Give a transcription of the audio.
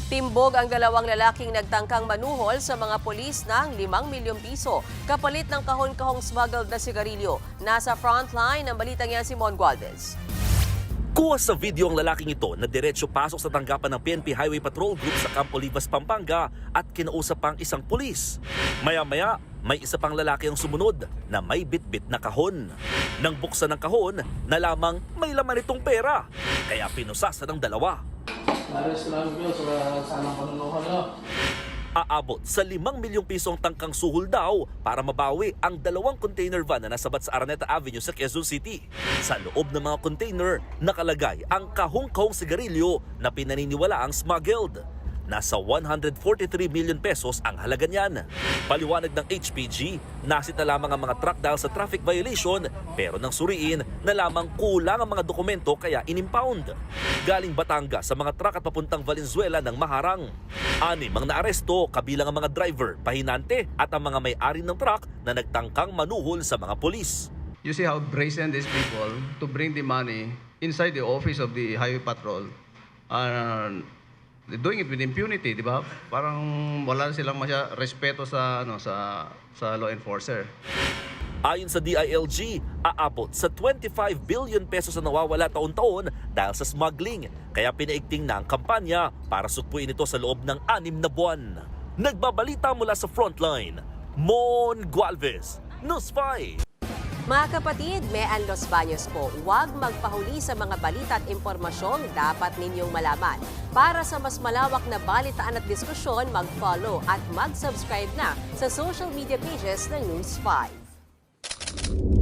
Timbog ang dalawang lalaking nagtangkang manuhol sa mga pulis ng 5 milyong piso kapalit ng kahon-kahong smuggled na sigarilyo. Nasa frontline ang balitang yan si Mon Gualvez. Kuha sa video ang lalaking ito na diretso pasok sa tanggapan ng PNP Highway Patrol Group sa Camp Olivas, Pampanga at kinausap pang isang pulis. Maya-maya, may isa pang lalaki ang sumunod na may bitbit na kahon. Nang buksan ng kahon, nalamang may laman itong pera. Kaya pinusasan ng dalawa. Aabot sa 5 milyong pisong tangkang suhol daw para mabawi ang 2 container van na nasabat sa Araneta Avenue sa Quezon City. Sa loob ng mga container, nakalagay ang kahong-kahong sigarilyo na pinaniniwala ang smuggled. Nasa 143 million pesos ang halaga niyan. Paliwanag ng HPG, nasita lamang ang mga truck dahil sa traffic violation pero nang suriin na lamang kulang ang mga dokumento kaya inimpound. Galing Batangas sa mga truck at papuntang Valenzuela ng maharang. 6 ang naaresto kabilang ang mga driver, pahinante at ang mga may-ari ng truck na nagtangkang manuhol sa mga pulis. You see how brazen these people to bring the money inside the office of the highway patrol. They're doing it with impunity, di ba? Parang wala silang respeto sa law enforcer. Ayon sa DILG, aabot sa 25 billion pesos na nawawala taon-taon dahil sa smuggling. Kaya pinaigting na ang kampanya para sukpuin ito sa loob ng 6 na buwan. Nagbabalita mula sa frontline, Mon Gualvez, News 5. Mga kapatid, Mean Los Baños po, huwag magpahuli sa mga balita at impormasyong dapat ninyong malaman. Para sa mas malawak na balitaan at diskusyon, mag-follow at mag-subscribe na sa social media pages ng News 5.